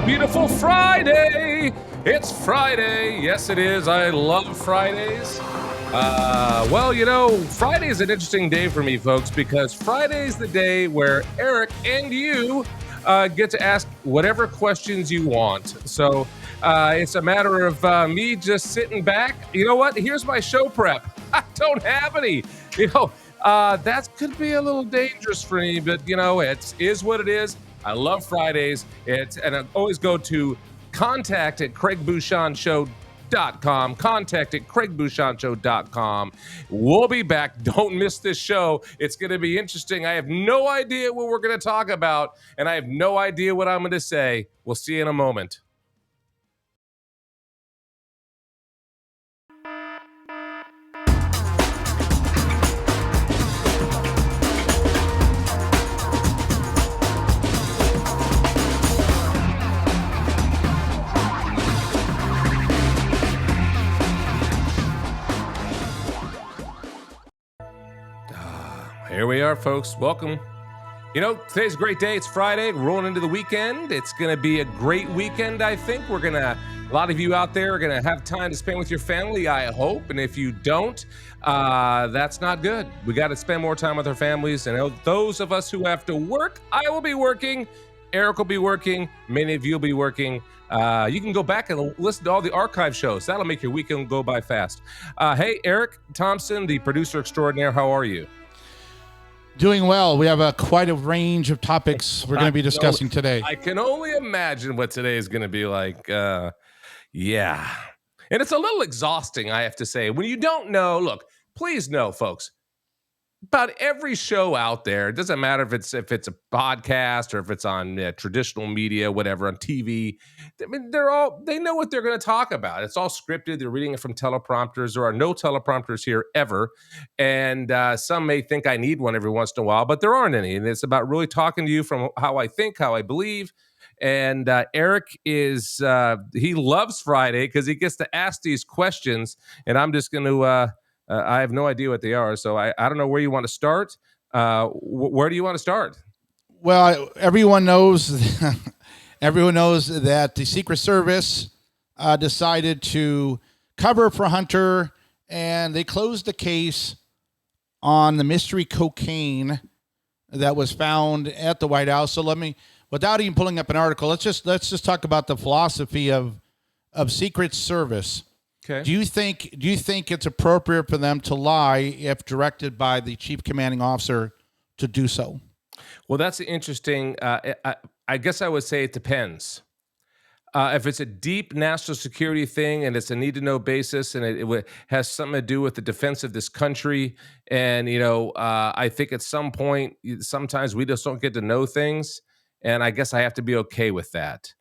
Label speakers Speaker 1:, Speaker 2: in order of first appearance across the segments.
Speaker 1: beautiful Friday. It's Friday. Yes, it is. I love Fridays. Friday is an interesting day for me, folks, because Friday is the day where Eric and you get to ask whatever questions you want. So it's a matter of me just sitting back. You know what? Here's my show prep. I don't have any. That could be a little dangerous for me, but it is what it is. I love Fridays. And I always go to contact@craigbouchonshow.com. Contact@craigbouchonshow.com. We'll be back. Don't miss this show. It's going to be interesting. I have no idea what we're going to talk about, and I have no idea what I'm going to say. We'll see you in a moment. Here we are, folks. Welcome. Today's a great day. It's Friday. We're rolling into the weekend. It's going to be a great weekend, I think. A lot of you out there are going to have time to spend with your family, I hope. And if you don't, that's not good. We got to spend more time with our families. And those of us who have to work, I will be working. Eric will be working. Many of you will be working. You can go back and listen to all the archive shows. That'll make your weekend go by fast. Hey, Eric Thompson, the producer extraordinaire, how are you?
Speaker 2: Doing well. We have quite a range of topics we're going to be discussing today.
Speaker 1: I can only imagine what today is going to be like. Yeah. And it's a little exhausting, I have to say. When you don't know, look, please know, folks, about every show out there, it doesn't matter if it's a podcast or if it's on traditional media, whatever, on TV. I mean, they know what they're going to talk about. It's all scripted. They're reading it from teleprompters. There are no teleprompters here ever. And some may think I need one every once in a while, but there aren't any. And it's about really talking to you from how I think, how I believe. And Eric he loves Friday because he gets to ask these questions. And I'm just going to... I have no idea what they are, so I don't know where you want to start. Where do you want to start?
Speaker 2: Well, everyone knows that the Secret Service decided to cover for Hunter, and they closed the case on the mystery cocaine that was found at the White House. So without even pulling up an article, let's just talk about the philosophy of Secret Service.
Speaker 1: Okay.
Speaker 2: Do you think it's appropriate for them to lie if directed by the chief commanding officer to do so?
Speaker 1: Well, that's interesting. I guess I would say it depends. If it's a deep national security thing and it's a need-to-know basis and it has something to do with the defense of this country, and I think at some point, sometimes we just don't get to know things, and I guess I have to be okay with that.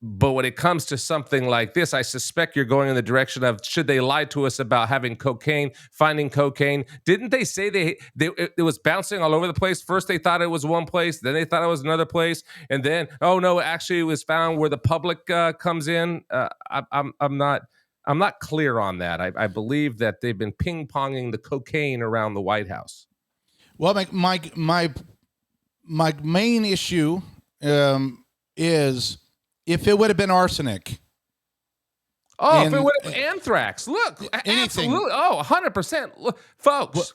Speaker 1: But when it comes to something like this, I suspect you're going in the direction of, should they lie to us about having cocaine, finding cocaine? Didn't they say it was bouncing all over the place? First, they thought it was one place, then they thought it was another place, and then, oh no, actually it was found where the public comes in. I'm not clear on that. I believe that they've been ping-ponging the cocaine around the White House.
Speaker 2: Well, my main issue is, if it would have been arsenic.
Speaker 1: Oh, if it would have been anthrax. Look,
Speaker 2: anything.
Speaker 1: Absolutely. Oh, 100%. Look, folks.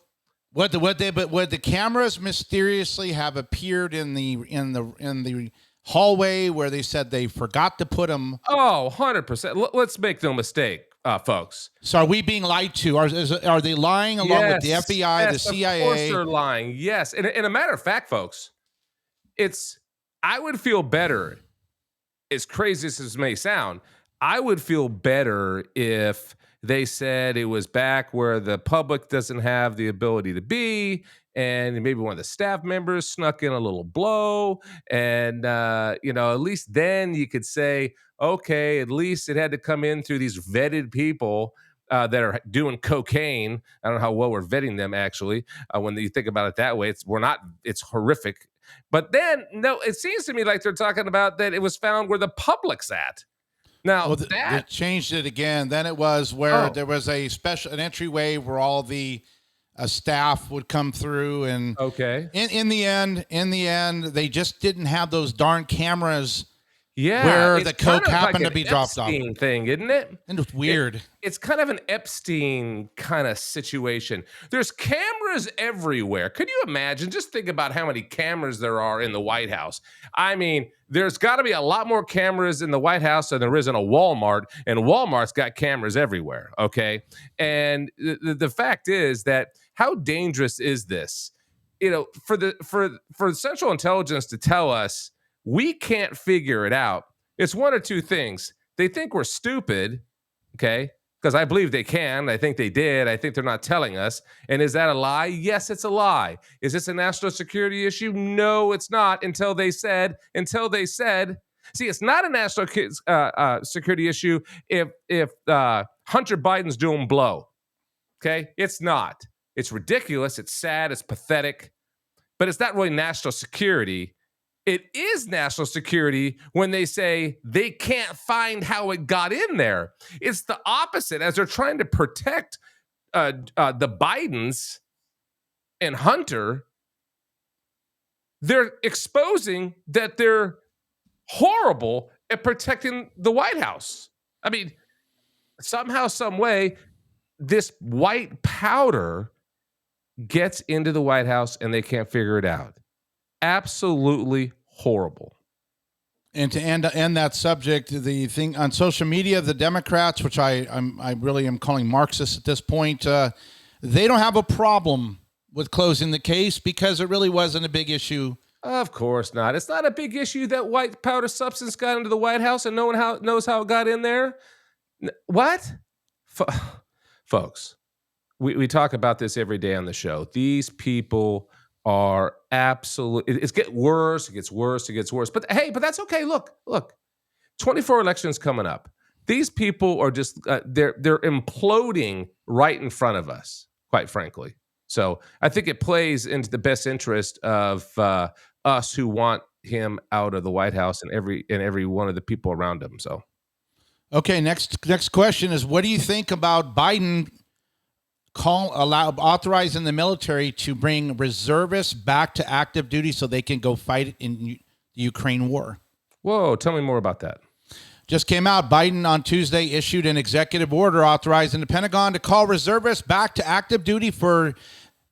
Speaker 2: Would the cameras mysteriously have appeared in the hallway where they said they forgot to put them?
Speaker 1: Oh, 100%. Let's make no mistake, folks.
Speaker 2: So are we being lied to? Are they lying along with the FBI, the CIA?
Speaker 1: Of course they're lying. Yes. And a matter of fact, folks, I would feel better, as crazy as this may sound, I would feel better if they said it was back where the public doesn't have the ability to be, and maybe one of the staff members snuck in a little blow, and at least then you could say, okay, at least it had to come in through these vetted people that are doing cocaine. I don't know how well we're vetting them, actually. When you think about it that way, it's horrific. But then, no, it seems to me like they're talking about that it was found where the public's at. Now,
Speaker 2: they changed it again. Then it was where there was an entryway where all the a staff would come through, and
Speaker 1: Okay.
Speaker 2: in the end, they just didn't have those darn cameras
Speaker 1: Yeah.
Speaker 2: where
Speaker 1: it's
Speaker 2: the
Speaker 1: kind
Speaker 2: coke
Speaker 1: of like
Speaker 2: happened to
Speaker 1: an
Speaker 2: be dropped off.
Speaker 1: Epstein thing, isn't it?
Speaker 2: And it was weird.
Speaker 1: It's kind of an Epstein kind of situation. There's cameras everywhere. Could you imagine? Just think about how many cameras there are in the White House. I mean, there's got to be a lot more cameras in the White House than there is in a Walmart, and Walmart's got cameras everywhere, okay? And the fact is that how dangerous is this? You know, for Central Intelligence to tell us we can't figure it out, it's one or two things. They think we're stupid, okay? Because I believe they can. I think they did. I think they're not telling us. And is that a lie? Yes, it's a lie. Is this a national security issue? No, it's not. Until they said. See, it's not a national security issue if Hunter Biden's doing blow. Okay, it's not. It's ridiculous. It's sad. It's pathetic. But it's not really national security. It is national security when they say they can't find how it got in there. It's the opposite. As they're trying to protect the Bidens and Hunter, they're exposing that they're horrible at protecting the White House. I mean, somehow, some way, this white powder gets into the White House and they can't figure it out. Absolutely horrible.
Speaker 2: And to end that subject, the thing on social media, the Democrats, which I really am calling Marxists at this point, they don't have a problem with closing the case because it really wasn't a big issue.
Speaker 1: Of course not. It's not a big issue that white powder substance got into the White House and no one knows how it got in there. What? Folks, we talk about this every day on the show. These people are absolutely, it's getting worse, it gets worse. But hey, that's okay. Look, 24 elections coming up. These people are just, they're imploding right in front of us, quite frankly. So I think it plays into the best interest of us who want him out of the White House and every one of the people around him. So,
Speaker 2: okay, next question is, what do you think about Biden authorizing the military to bring reservists back to active duty so they can go fight in the Ukraine war?
Speaker 1: Whoa, tell me more about that.
Speaker 2: Just came out. Biden on Tuesday issued an executive order authorizing the Pentagon to call reservists back to active duty for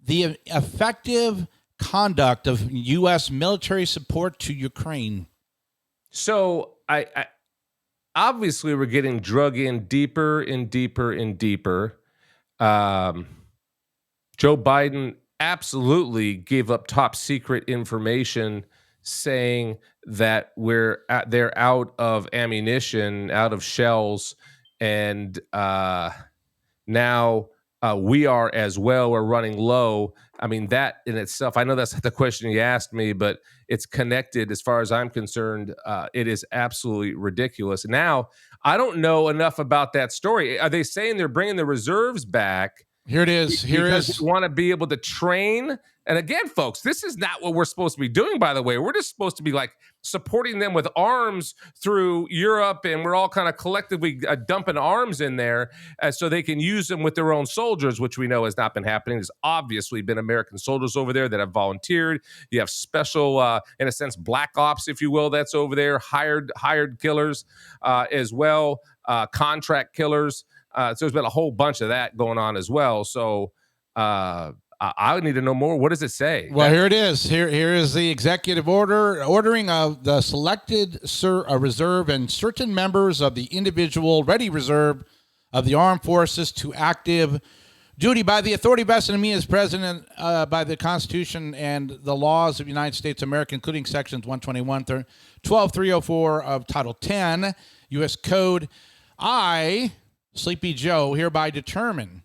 Speaker 2: the effective conduct of U.S. military support to Ukraine.
Speaker 1: So I obviously we're getting drug in deeper and deeper and deeper. Joe Biden absolutely gave up top secret information saying that they're out of ammunition, out of shells, and now we are as well. We're running low. I mean, that in itself, I know that's not the question you asked me, but it's connected as far as I'm concerned. It is absolutely ridiculous. Now, I don't know enough about that story. Are they saying they're bringing the reserves back?
Speaker 2: Here it is.
Speaker 1: Because we want to be able to train. And again, folks, this is not what we're supposed to be doing, by the way. We're just supposed to be like supporting them with arms through Europe, and we're all kind of collectively dumping arms in there so they can use them with their own soldiers, which we know has not been happening. There's obviously been American soldiers over there that have volunteered. You have special, in a sense, black ops, if you will, that's over there, hired killers as well, contract killers. So there's been a whole bunch of that going on as well. So I would need to know more. What does it say?
Speaker 2: Well, here it is. Here is the executive order ordering of the selected reserve and certain members of the individual ready reserve of the armed forces to active duty by the authority vested in me as president by the Constitution and the laws of the United States of America, including sections 121, 12304 of Title 10, U.S. Code. I, Sleepy Joe, hereby determine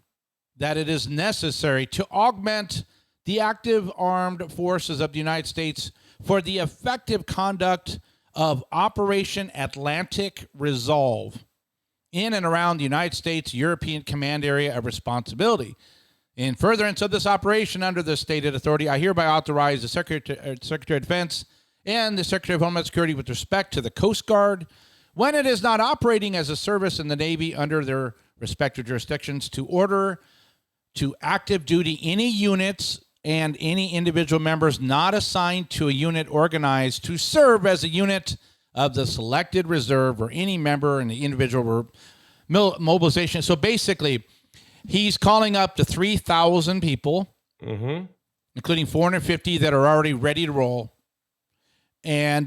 Speaker 2: that it is necessary to augment the active armed forces of the United States for the effective conduct of Operation Atlantic Resolve in and around the United States European Command Area of Responsibility. In furtherance of this operation under the stated authority, I hereby authorize the Secretary of Defense and the Secretary of Homeland Security with respect to the Coast Guard, when it is not operating as a service in the Navy under their respective jurisdictions, to order to active duty any units and any individual members not assigned to a unit organized to serve as a unit of the selected reserve or any member in the individual mobilization. So basically, he's calling up to 3,000 people, including 450 that are already ready to roll. And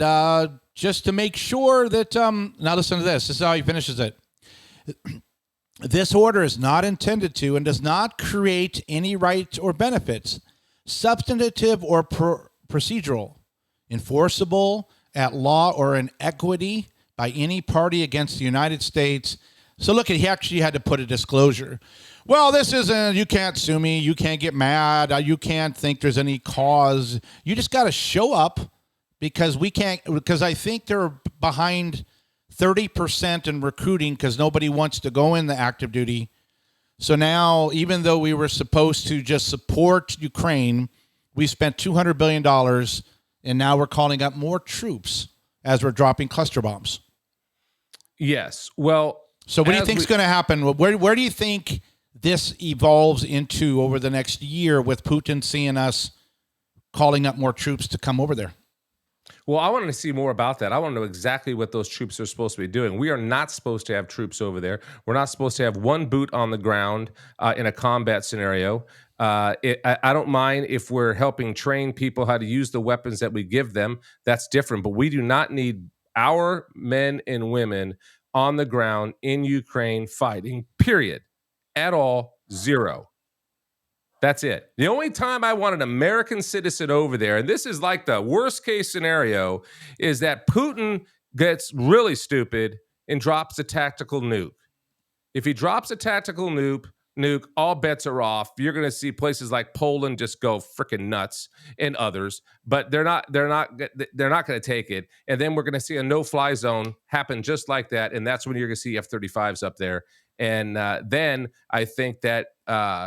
Speaker 2: just to make sure that, now listen to this. This is how he finishes it. This order is not intended to and does not create any rights or benefits, substantive or procedural, enforceable at law or in equity by any party against the United States. So look, he actually had to put a disclosure. Well, this isn't, you can't sue me. You can't get mad. You can't think there's any cause. You just got to show up because I think they're behind 30% in recruiting because nobody wants to go in the active duty. So now, even though we were supposed to just support Ukraine, we spent $200 billion, and now we're calling up more troops as we're dropping cluster bombs.
Speaker 1: Yes. Well,
Speaker 2: so what do you think is going to happen? Where do you think this evolves into over the next year with Putin seeing us calling up more troops to come over there?
Speaker 1: Well, I wanted to see more about that. I want to know exactly what those troops are supposed to be doing. We are not supposed to have troops over there. We're not supposed to have one boot on the ground in a combat scenario. I don't mind if we're helping train people how to use the weapons that we give them. That's different. But we do not need our men and women on the ground in Ukraine fighting, period. At all, zero. That's it. The only time I want an American citizen over there, and this is like the worst case scenario, is that Putin gets really stupid and drops a tactical nuke. If he drops a tactical nuke, all bets are off. You're going to see places like Poland just go freaking nuts, and others, but they're not going to take it. And then we're going to see a no-fly zone happen just like that, and that's when you're going to see F-35s up there. And then I think that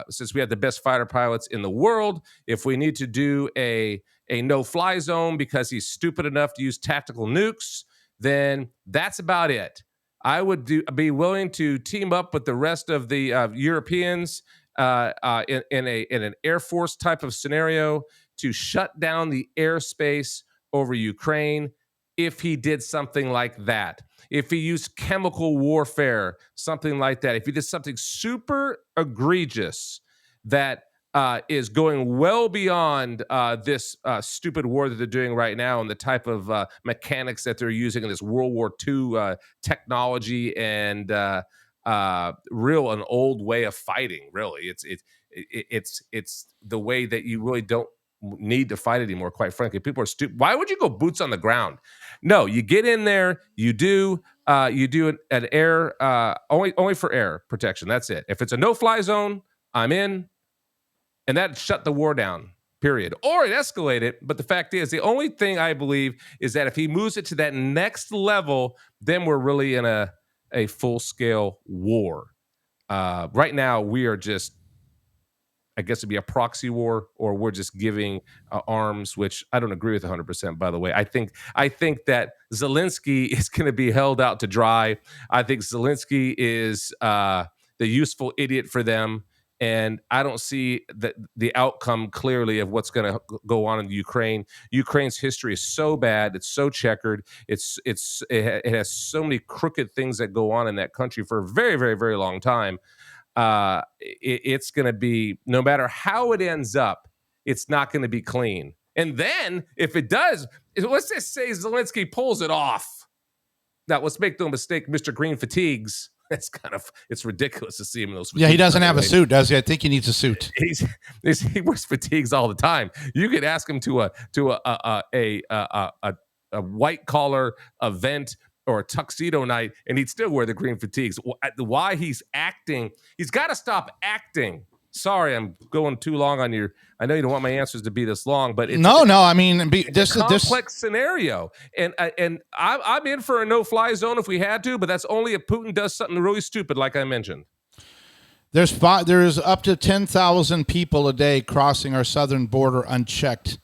Speaker 1: since we have the best fighter pilots in the world, if we need to do a no-fly zone because he's stupid enough to use tactical nukes, then that's about it. I would be willing to team up with the rest of the Europeans in an Air Force type of scenario to shut down the airspace over Ukraine if he did something like that. If he used chemical warfare, something like that. If he did something super egregious that is going well beyond this stupid war that they're doing right now and the type of mechanics that they're using in this World War II technology and real an old way of fighting. Really, it's the way that you really don't need to fight anymore. Quite frankly, people are stupid. Why would you go boots on the ground? No, you get in there. You do an air only for air protection. That's it. If it's a no-fly zone, I'm in. And that shut the war down, period. Or it escalated. But the fact is, the only thing I believe is that if he moves it to that next level, then we're really in a full-scale war. Right now, we are just, I guess it'd be a proxy war, or we're just giving arms, which I don't agree with 100%, by the way. I think that Zelensky is going to be held out to dry. I think Zelensky is the useful idiot for them. And I don't see the outcome clearly of what's going to go on in Ukraine. Ukraine's history is so bad; it's so checkered. It has so many crooked things that go on in that country for a very, very, very long time. It's going to be, no matter how it ends up, it's not going to be clean. And then if it does, let's just say Zelensky pulls it off. Now, let's make no mistake, Mr. Green fatigues. It's ridiculous to see him in those fatigues.
Speaker 2: Yeah, he doesn't have a suit, does he? I think he needs a suit.
Speaker 1: He wears fatigues all the time. You could ask him to a white collar event or a tuxedo night, and he'd still wear the green fatigues. Why he's acting? He's got to stop acting. Sorry, I'm going too long on your. I know you don't want my answers to be this long, but it's
Speaker 2: no. I mean,
Speaker 1: this complex scenario, and I'm in for a no-fly zone if we had to, but that's only if Putin does something really stupid, like I mentioned.
Speaker 2: There's up to 10,000 people a day crossing our southern border unchecked.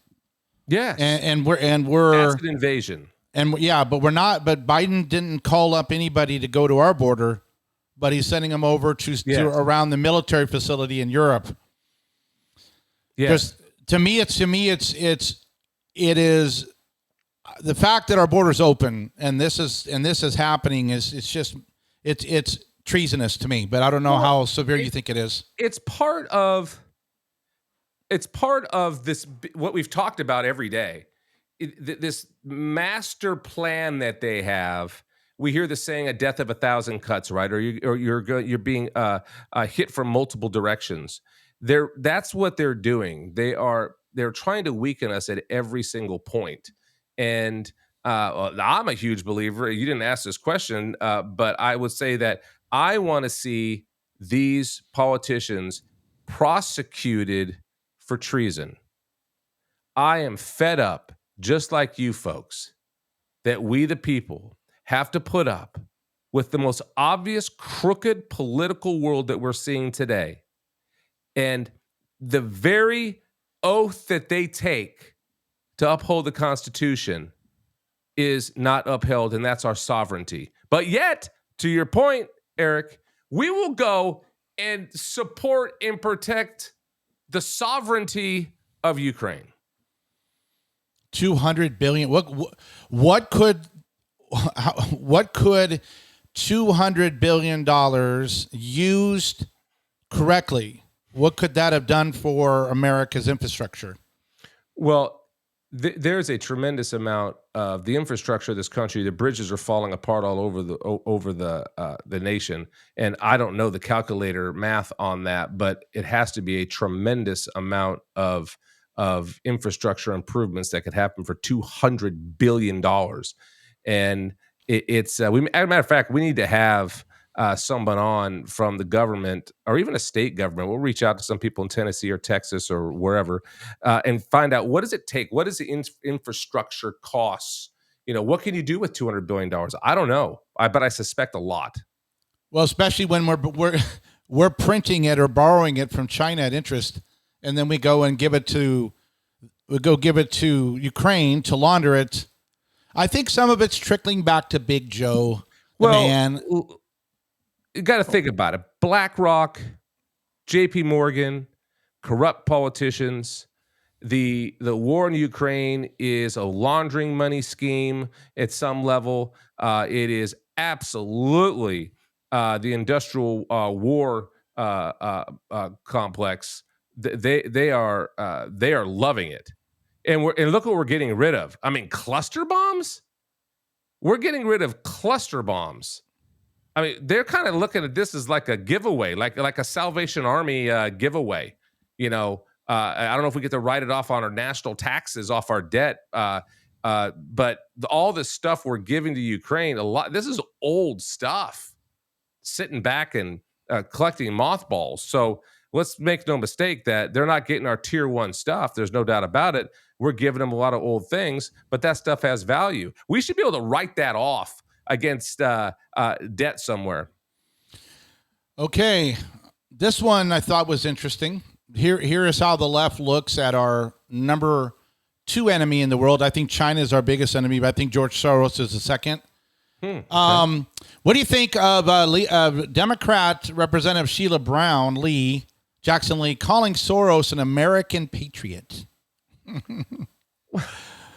Speaker 1: Yes,
Speaker 2: and we're
Speaker 1: that's an invasion.
Speaker 2: And yeah, but we're not. But Biden didn't call up anybody to go to our border, but he's sending them over to around the military facility in Europe.
Speaker 1: Yeah.
Speaker 2: Just to me, it is the fact that our borders open and this is happening it's treasonous to me. But I don't know how severe you think it is.
Speaker 1: It's part of this what we've talked about every day. This master plan that they have. We hear the saying, "A death of 1,000 cuts," right? Or you're being hit from multiple directions. That's what they're doing. They're trying to weaken us at every single point. And I'm a huge believer. You didn't ask this question, but I would say that I want to see these politicians prosecuted for treason. I am fed up, just like you folks, that we the people have to put up with the most obvious crooked political world that we're seeing today. And the very oath that they take to uphold the Constitution is not upheld, and that's our sovereignty. But yet, to your point, Eric, we will go and support and protect the sovereignty of Ukraine.
Speaker 2: 200 billion. What could $200 billion used correctly? What could that have done for America's infrastructure?
Speaker 1: Well, there's a tremendous amount of the infrastructure of this country. The bridges are falling apart all over the nation, and I don't know the calculator math on that, but it has to be a tremendous amount of infrastructure improvements that could happen for $200 billion. And as a matter of fact, we need to have someone on from the government or even a state government. We'll reach out to some people in Tennessee or Texas or wherever and find out, what does it take? What is the infrastructure costs? What can you do with $200 billion? I don't know, but I suspect a lot.
Speaker 2: Well, especially when we're printing it or borrowing it from China at interest, and then we go and give it to Ukraine to launder it. I think some of it's trickling back to Big Joe, man.
Speaker 1: You got to think about it. BlackRock, JP Morgan, corrupt politicians. The war in Ukraine is a laundering money scheme at some level. It is absolutely the industrial war complex. They are loving it, and look what we're getting rid of. I mean, cluster bombs. We're getting rid of cluster bombs. I mean, they're kind of looking at this as like a giveaway, like a Salvation Army giveaway. I don't know if we get to write it off on our national taxes, off our debt, but all this stuff we're giving to Ukraine, this is old stuff, sitting back and collecting mothballs. So let's make no mistake that they're not getting our tier 1 stuff. There's no doubt about it. We're giving them a lot of old things, but that stuff has value. We should be able to write that off against debt somewhere.
Speaker 2: Okay, this one I thought was interesting. Here is how the left looks at our number 2 enemy in the world. I think China is our biggest enemy, but I think George Soros is the second.
Speaker 1: Okay.
Speaker 2: What do you think of Democrat Representative Sheila Brown Jackson Lee calling Soros an American patriot?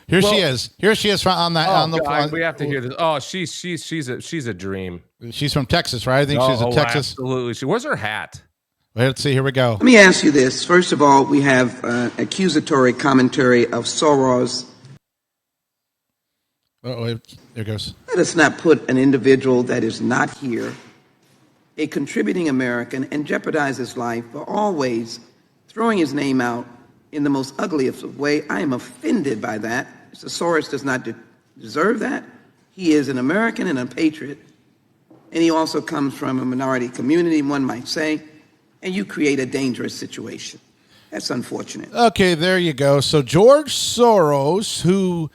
Speaker 2: She is. Here she is on the
Speaker 1: God, we have to hear this. Oh, she's a dream.
Speaker 2: She's from Texas, right? I think she's a Texas.
Speaker 1: Absolutely. Where's her hat?
Speaker 2: Let's see. Here we go.
Speaker 3: Let me ask you this. First of all, we have accusatory commentary of Soros.
Speaker 2: Oh, there goes.
Speaker 3: Let us not put an individual that is not here, a contributing American, and jeopardize his life for always throwing his name out in the most ugliest of way. I am offended by that. Mr. Soros does not deserve that. He is an American and a patriot, and he also comes from a minority community, one might say, and you create a dangerous situation. That's unfortunate.
Speaker 2: Okay, there you go. So George Soros, who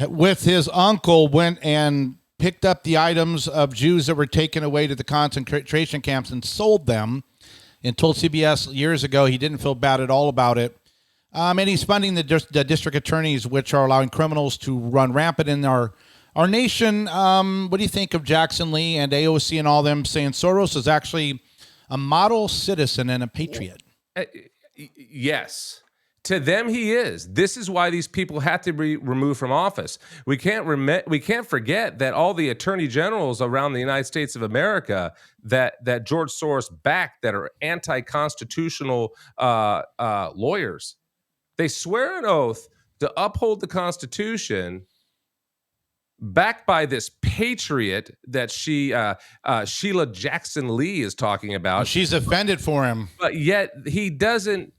Speaker 2: with his uncle went and picked up the items of Jews that were taken away to the concentration camps and sold them, and told CBS years ago he didn't feel bad at all about it. And he's funding the district attorneys, which are allowing criminals to run rampant in our nation. What do you think of Jackson Lee and AOC and all them saying Soros is actually a model citizen and a patriot?
Speaker 1: Yes. To them, he is. This is why these people have to be removed from office. We can't forget that all the attorney generals around the United States of America that George Soros backed, that are anti-constitutional lawyers, they swear an oath to uphold the Constitution, backed by this patriot that Sheila Jackson Lee is talking about.
Speaker 2: She's offended for him.
Speaker 1: But yet he doesn't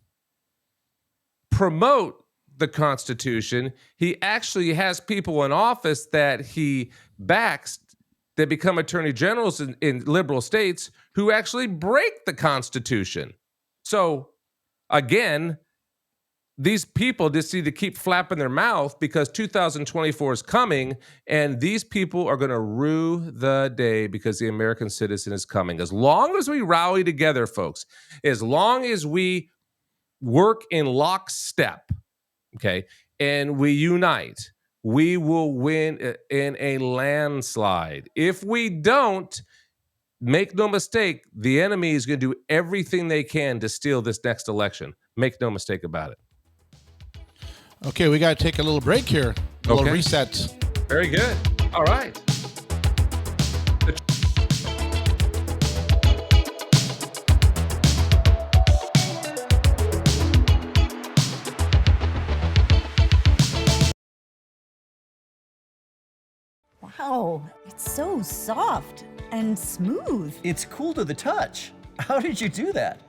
Speaker 1: promote the Constitution. He actually has people in office that he backs that become attorney generals in liberal states who actually break the Constitution. So again, these people just need to keep flapping their mouth, because 2024 is coming, and these people are going to rue the day because the American citizen is coming. As long as we rally together, folks, as long as we work in lockstep, okay, and we unite, we will win in a landslide. If we don't, make no mistake, the enemy is going to do everything they can to steal this next election. Make no mistake about it.
Speaker 2: Okay, we got to take a little break here. A little
Speaker 1: Okay.
Speaker 2: reset.
Speaker 1: Very good. All right.
Speaker 4: Wow, it's so soft and smooth.
Speaker 5: It's cool to the touch. How did you do that?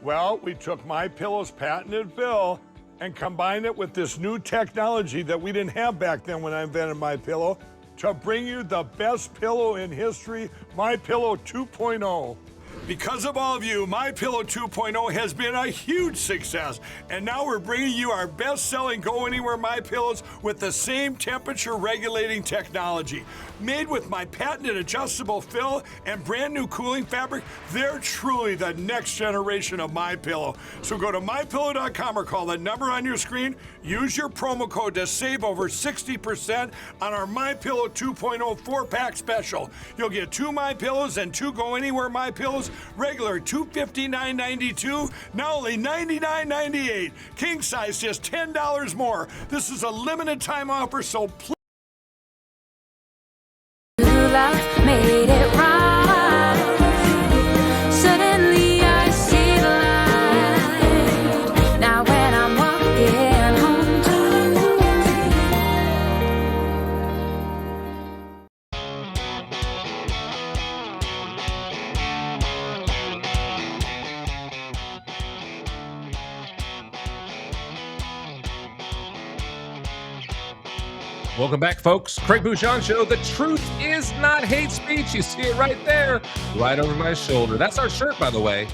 Speaker 6: Well, we took MyPillow's patented fill and combined it with this new technology that we didn't have back then when I invented MyPillow to bring you the best pillow in history, MyPillow 2.0. Because of all of you, MyPillow 2.0 has been a huge success, and now we're bringing you our best-selling Go Anywhere MyPillows with the same temperature-regulating technology. Made with my patented adjustable fill and brand new cooling fabric, they're truly the next generation of MyPillow. So go to MyPillow.com or call the number on your screen. Use your promo code to save over 60% on our MyPillow 2.0 4-pack special. You'll get 2 MyPillows and 2 Go Anywhere MyPillows, regular $259.92, now only $99.98. King size just $10 more. This is a limited time offer, so please.
Speaker 7: Love made it right. Suddenly I see the light. Now when I'm walking home
Speaker 1: Welcome back, folks. Craig Bouchon Show. The truth is not hate speech. You see it right there, right over my shoulder. That's our shirt, by the way.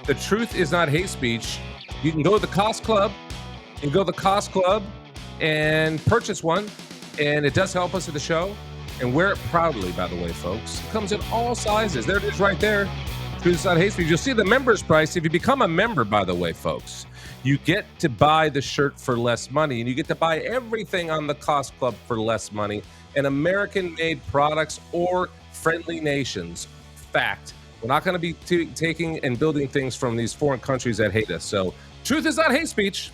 Speaker 1: The truth is not hate speech. You can go to the Cost Club. You can go to the Cost Club and purchase one, and it does help us at the show. And wear it proudly, by the way, folks. It comes in all sizes. There it is right there. Truth is not hate speech. You'll see the member's price if you become a member, by the way, folks. You get to buy the shirt for less money, and you get to buy everything on the Cost Club for less money, and American-made products or friendly nations. Fact. We're not going to be taking and building things from these foreign countries that hate us. So truth is not hate speech.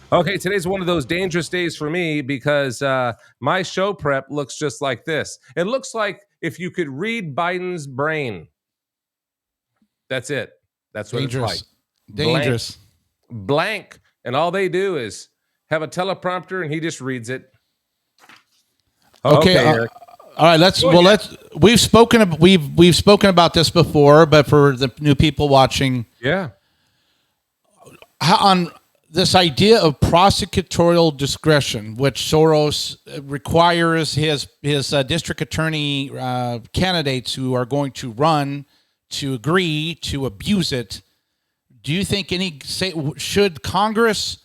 Speaker 1: Okay, today's one of those dangerous days for me because my show prep looks just like this. It looks like if you could read Biden's brain. That's it. That's what
Speaker 2: Dangerous.
Speaker 1: it's like.
Speaker 2: Dangerous.
Speaker 1: Blank, and all they do is have a teleprompter and he just reads it.
Speaker 2: Okay,
Speaker 1: Eric.
Speaker 2: all right. We've spoken about this before, but for the new people watching,
Speaker 1: Yeah.
Speaker 2: on this idea of prosecutorial discretion, which Soros requires his district attorney candidates who are going to run to agree to abuse it. Do you think should Congress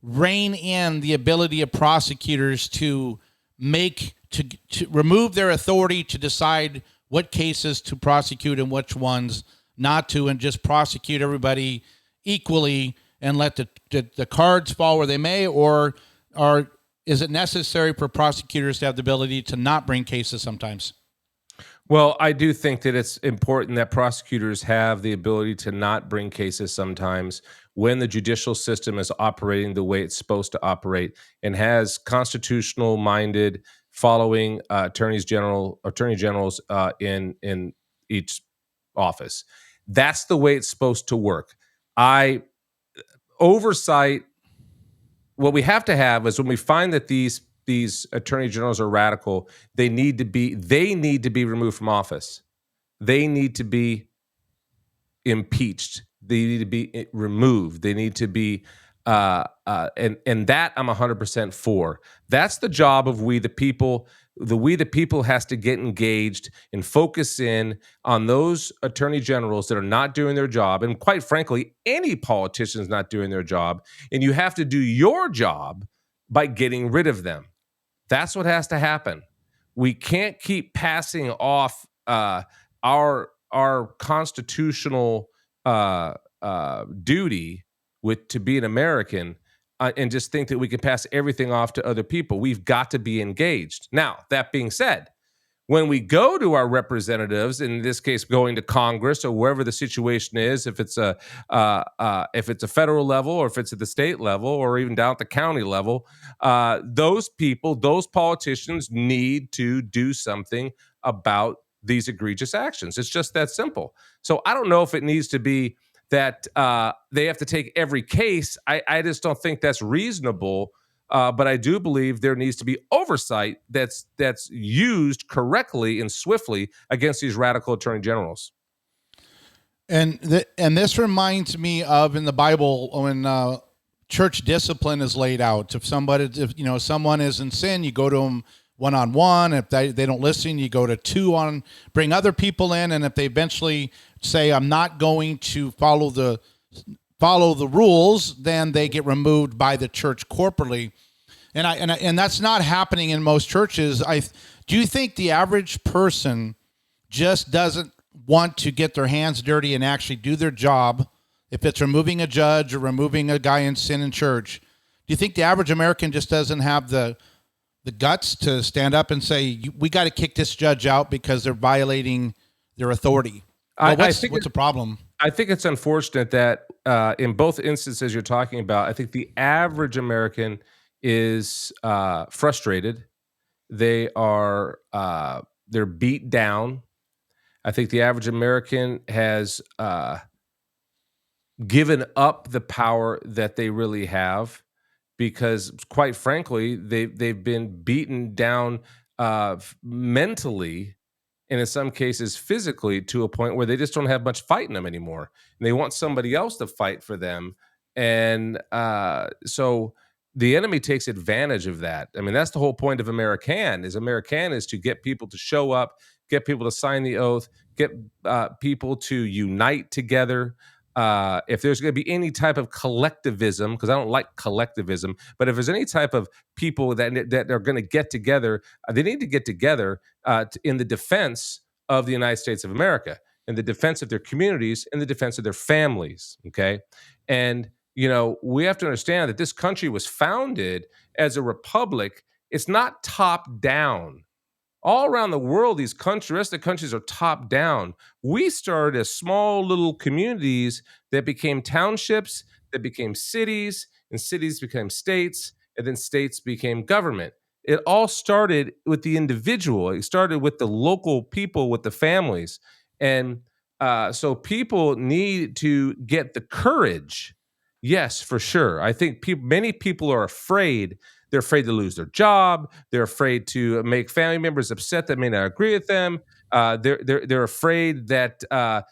Speaker 2: rein in the ability of prosecutors to remove their authority to decide what cases to prosecute and which ones not to, and just prosecute everybody equally and let the cards fall where they may, or is it necessary for prosecutors to have the ability to not bring cases sometimes?
Speaker 1: Well, I do think that it's important that prosecutors have the ability to not bring cases sometimes when the judicial system is operating the way it's supposed to operate and has constitutional minded following attorney generals in each office. That's the way it's supposed to work. I oversight what we have to have is when we find that these attorney generals are radical, they need to be removed from office. They need to be impeached. They need to be removed. They need to be and that I'm 100% for. That's the job of we the people. The we the people has to get engaged and focus in on those attorney generals that are not doing their job, and quite frankly, any politician is not doing their job. And you have to do your job by getting rid of them. That's what has to happen. We can't keep passing off our constitutional duty to be an American and just think that we can pass everything off to other people. We've got to be engaged. Now, that being said, when we go to our representatives, in this case, going to Congress or wherever the situation is, if it's a federal level or if it's at the state level or even down at the county level, those people, those politicians need to do something about these egregious actions. It's just that simple. So I don't know if it needs to be that they have to take every case. I just don't think that's reasonable. But I do believe there needs to be oversight that's used correctly and swiftly against these radical attorney generals.
Speaker 2: And this reminds me of in the Bible when church discipline is laid out. If someone is in sin, you go to them one-on-one. If they don't listen, you go to two on, bring other people in. And if they eventually say, I'm not going to follow the rules, then they get removed by the church corporately. And that's not happening in most churches. Do you think the average person just doesn't want to get their hands dirty and actually do their job? If it's removing a judge or removing a guy in sin in church, do you think the average American just doesn't have the guts to stand up and say, we got to kick this judge out because they're violating their authority? What's the problem?
Speaker 1: I think it's unfortunate that in both instances you're talking about, I think the average American is frustrated. They're beat down. I think the average American has given up the power that they really have, because quite frankly, they've been beaten down mentally, and in some cases physically, to a point where they just don't have much fight in them anymore. And they want somebody else to fight for them. And so the enemy takes advantage of that. I mean, that's the whole point of American is to get people to show up, get people to sign the oath, get people to unite together. If there's going to be any type of collectivism, because I don't like collectivism, but if there's any type of people that are going to get together, they need to get together in the defense of the United States of America, in the defense of their communities, in the defense of their families. Okay. And, we have to understand that this country was founded as a republic. It's not top down. All around the world, the rest of the countries are top down. We started as small little communities that became townships, that became cities, and cities became states, and then states became government. It all started with the individual. It started with the local people, with the families. And so people need to get the courage. Yes, for sure. I think many people are afraid. They're afraid to lose their job. They're afraid to make family members upset that may not agree with them. They're afraid that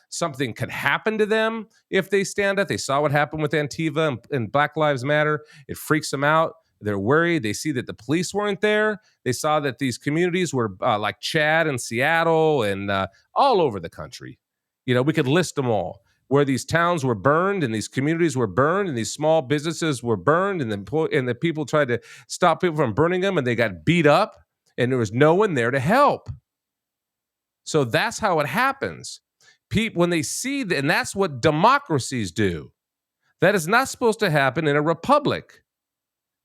Speaker 1: something could happen to them if they stand up. They saw what happened with Antifa and Black Lives Matter. It freaks them out. They're worried. They see that the police weren't there. They saw that these communities were like Chad and Seattle and all over the country. We could list them all, where these towns were burned and these communities were burned and these small businesses were burned, and the people tried to stop people from burning them, and they got beat up, and there was no one there to help. So that's how it happens. When they see that, and that's what democracies do. That is not supposed to happen in a republic.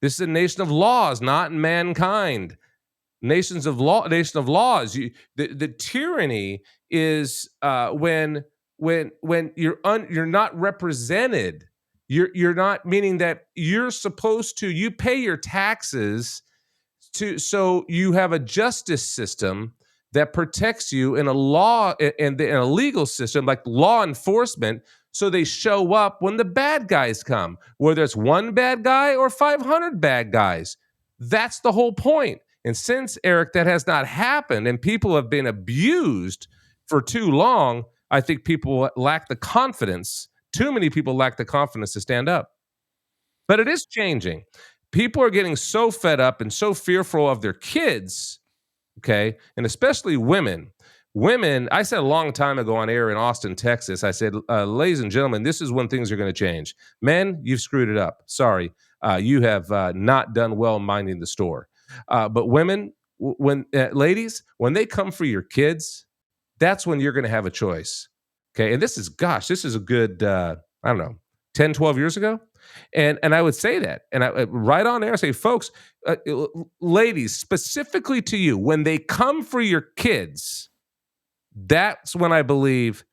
Speaker 1: This is a nation of laws, not mankind. nation of laws. The tyranny is when you're not represented. You're not, meaning that you're supposed to, you pay your taxes so you have a justice system that protects you in a law and in a legal system like law enforcement. So they show up when the bad guys come, whether it's one bad guy or 500 bad guys. That's the whole point. And since, Eric, that has not happened and people have been abused for too long, I think people lack the confidence. Too many people lack the confidence to stand up. But it is changing. People are getting so fed up and so fearful of their kids, okay? And especially women. Women, I said a long time ago on air in Austin, Texas, I said, ladies and gentlemen, this is when things are going to change. Men, you've screwed it up. Sorry. You have not done well minding the store. But women, ladies, when they come for your kids, that's when you're going to have a choice. Okay. And this is a good, I don't know, 10, 12 years ago. And I would say that, and I right on air say, folks, ladies, specifically to you, when they come for your kids, that's when I believe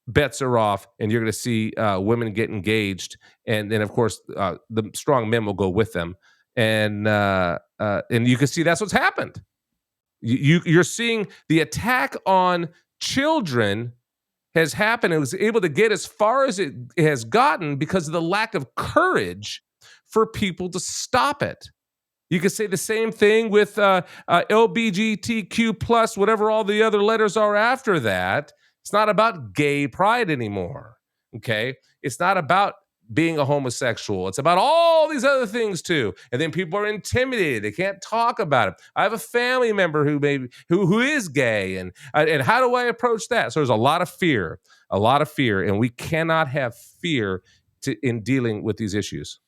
Speaker 1: bets are off, and you're going to see women get engaged, and then of course the strong men will go with them, and you can see that's what's happened. You're seeing the attack on children has happened. It was able to get as far as it has gotten because of the lack of courage for people to stop it. You could say the same thing with LGBTQ plus, whatever all the other letters are after that. It's not about gay pride anymore, okay? It's not about being a homosexual. It's about all these other things too. And then people are intimidated. They can't talk about it. I have a family member who is gay, and how do I approach that? So there's a lot of fear, and we cannot have fear in dealing with these issues.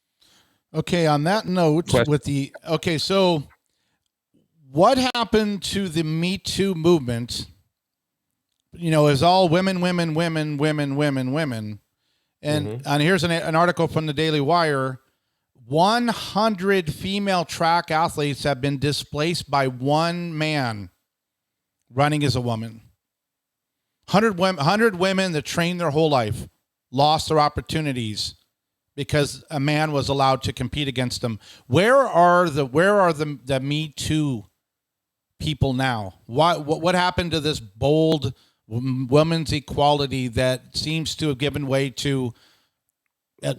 Speaker 2: Okay, on that note, so what happened to the Me Too movement? You know, is all women. And here's an article from the Daily Wire. 100 female track athletes have been displaced by one man running as a woman. 100 women that trained their whole life lost their opportunities because a man was allowed to compete against them. Where are the Me Too people now? What happened to this bold women's equality that seems to have given way to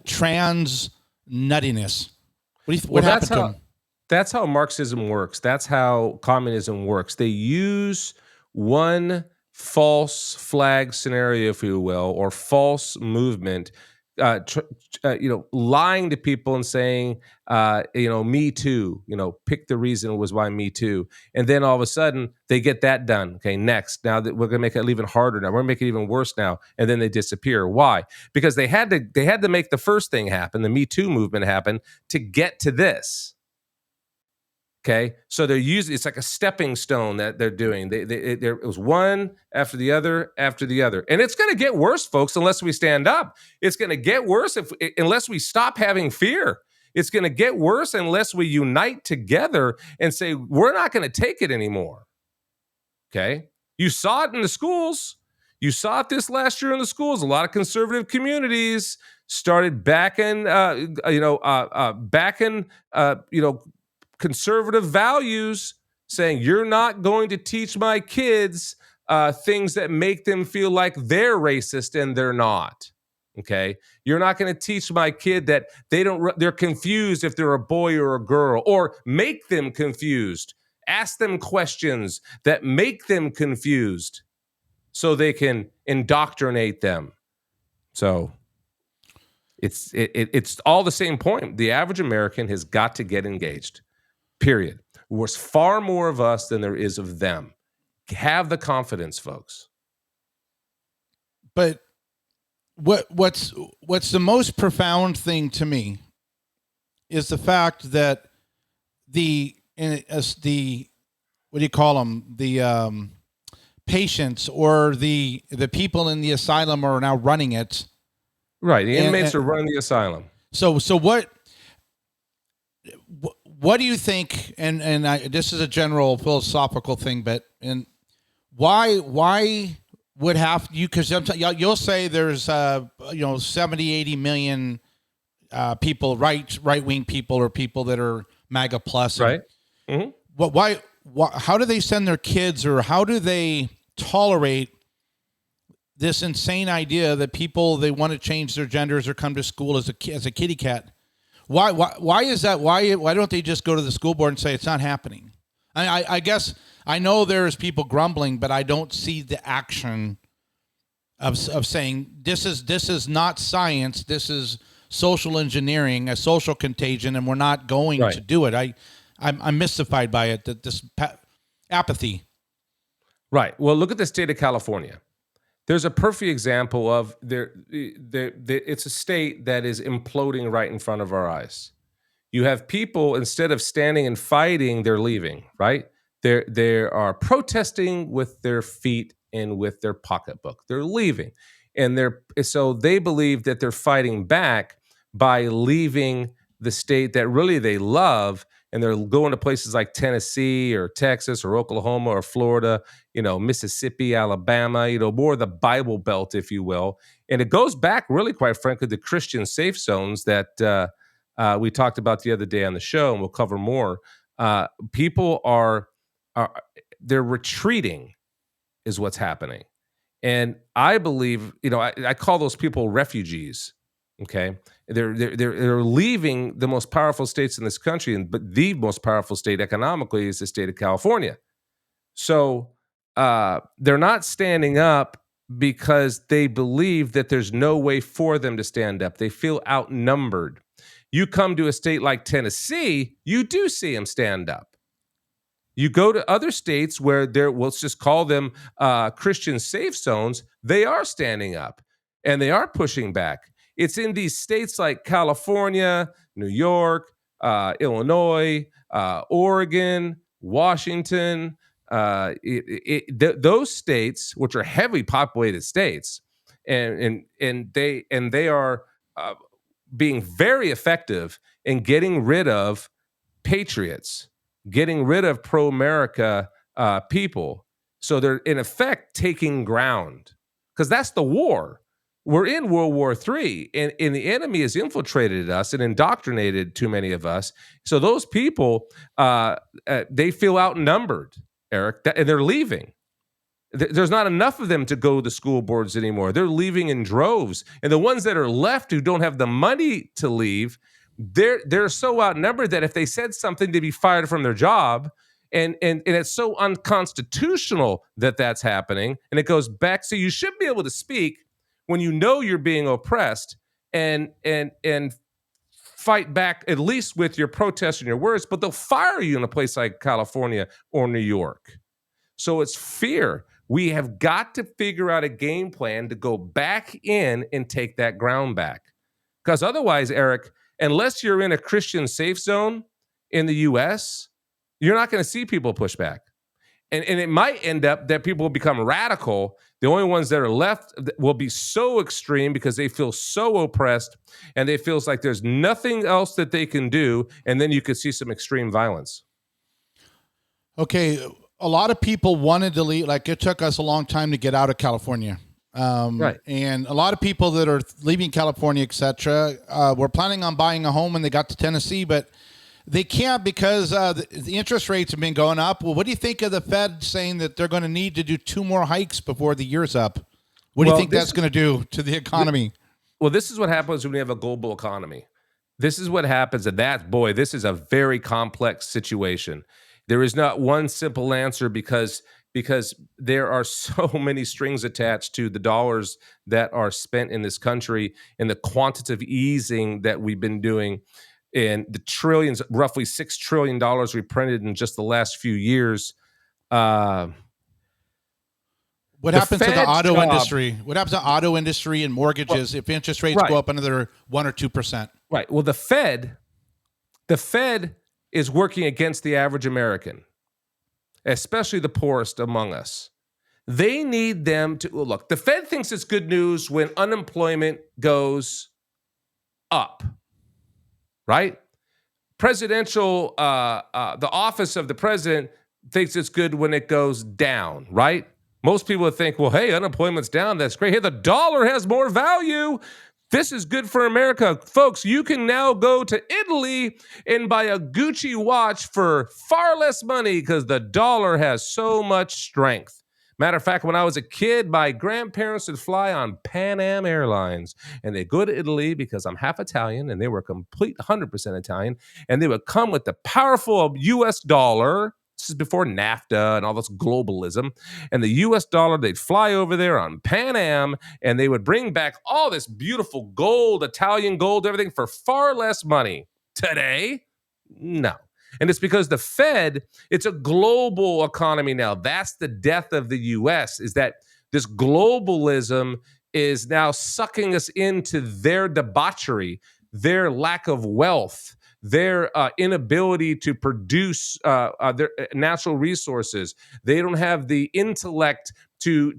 Speaker 2: trans nuttiness? What happened to them?
Speaker 1: That's how Marxism works. That's how communism works. They use one false flag scenario, if you will, or false movement, lying to people and saying, Me Too, pick the reason was why Me Too. And then all of a sudden they get that done. Okay, next. Now that we're going to make it even harder now. We're going to make it even worse now. And then they disappear. Why? Because they had to make the first thing happen, the Me Too movement happen, to get to this. Okay, so they're using, it's like a stepping stone that they're doing. It was one after the other, and it's going to get worse, folks, unless we stand up. It's going to get worse unless we stop having fear. It's going to get worse unless we unite together and say we're not going to take it anymore. Okay, you saw it in the schools. You saw it this last year in the schools. A lot of conservative communities started backing, conservative values, saying you're not going to teach my kids things that make them feel like they're racist and they're not. Okay, you're not going to teach my kid that they're confused if they're a boy or a girl, or make them confused. Ask them questions that make them confused so they can indoctrinate them. So it's all the same point. The average American has got to get engaged. Period. There's far more of us than there is of them. Have the confidence, folks.
Speaker 2: But what's the most profound thing to me is the fact that the what do you call them, the patients or the people in the asylum are now running it.
Speaker 1: Right, the inmates are running the asylum.
Speaker 2: So what do you think? This is a general philosophical thing, but why would have you? Because you'll say there's 70, 80 million people, right wing people, or people that are MAGA plus,
Speaker 1: Right.
Speaker 2: Why? How do they send their kids, or how do they tolerate this insane idea that people, they want to change their genders or come to school as a kitty cat? Why is that? Why don't they just go to the school board and say it's not happening? I guess I know there's people grumbling, but I don't see the action of saying this is not science. This is social engineering, a social contagion, and we're not going to do it. I'm mystified by it, that this apathy.
Speaker 1: Right. Well, look at the state of California. There's a perfect example of it's a state that is imploding right in front of our eyes. You have people, instead of standing and fighting, they're leaving, right? They are protesting with their feet and with their pocketbook. They're leaving. And so they believe that they're fighting back by leaving the state that really they love, and they're going to places like Tennessee or Texas or Oklahoma or Florida, Mississippi, Alabama, more the Bible Belt, if you will. And it goes back, really, quite frankly, to Christian safe zones that we talked about the other day on the show, and we'll cover more. People they're retreating, is what's happening. And I believe, I call those people refugees. Okay, they're leaving the most powerful states in this country, but the most powerful state economically is the state of California. So they're not standing up because they believe that there's no way for them to stand up. They feel outnumbered. You come to a state like Tennessee, you do see them stand up. You go to other states where let's just call them Christian safe zones, they are standing up and they are pushing back. It's in these states like California, New York, Illinois, Oregon, Washington, those states, which are heavily populated states, and they are being very effective in getting rid of patriots, getting rid of pro-America people. So they're in effect taking ground, because that's the war. We're in World War III, and the enemy has infiltrated us and indoctrinated too many of us. So those people, they feel outnumbered, Eric, and they're leaving. There's not enough of them to go to the school boards anymore. They're leaving in droves. And the ones that are left who don't have the money to leave, they're so outnumbered that if they said something, they'd be fired from their job. And it's so unconstitutional that that's happening. And it goes back. So you should be able to speak when you know you're being oppressed, and fight back, at least with your protests and your words, but they'll fire you in a place like California or New York. So it's fear. We have got to figure out a game plan to go back in and take that ground back. Because otherwise, Eric, unless you're in a Christian safe zone in the U.S., you're not going to see people push back. And it might end up that people will become radical. The only ones that are left will be so extreme because they feel so oppressed, and they feels like there's nothing else that they can do. And then you could see some extreme violence.
Speaker 2: Okay. A lot of people wanted to leave. Like, it took us a long time to get out of California.
Speaker 1: Right.
Speaker 2: And a lot of people that are leaving California, et cetera, were planning on buying a home when they got to Tennessee, but they can't because the interest rates have been going up. Well, what do you think of the Fed saying that they're going to need to do 2 more hikes before the year's up? What do you think that's going to do to the economy?
Speaker 1: Well, this is what happens when we have a global economy. This is what happens. And this is a very complex situation. There is not one simple answer because there are so many strings attached to the dollars that are spent in this country, and the quantitative easing that we've been doing, and the trillions, roughly $6 trillion we printed in just the last few years.
Speaker 2: What happens to the auto industry? What happens to the auto industry and mortgages if interest rates go up another 1 or 2%?
Speaker 1: Right. Well, the Fed is working against the average American, especially the poorest among us. They need them to look. The Fed thinks it's good news when unemployment goes up. Right? presidential, the office of the president thinks it's good when it goes down, right? Most people would think, well, hey, unemployment's down. That's great. Hey, the dollar has more value. This is good for America. Folks, you can now go to Italy and buy a Gucci watch for far less money because the dollar has so much strength. Matter of fact, when I was a kid, my grandparents would fly on Pan Am Airlines, and they'd go to Italy because I'm half Italian, and they were complete 100% Italian, and they would come with the powerful U.S. dollar. This is before NAFTA and all this globalism. And the U.S. dollar, they'd fly over there on Pan Am, and they would bring back all this beautiful gold, Italian gold, everything for far less money. Today, no. And it's because the Fed, it's a global economy now. That's the death of the U.S., is that this globalism is now sucking us into their debauchery, their lack of wealth, their inability to produce their natural resources. They don't have the intellect to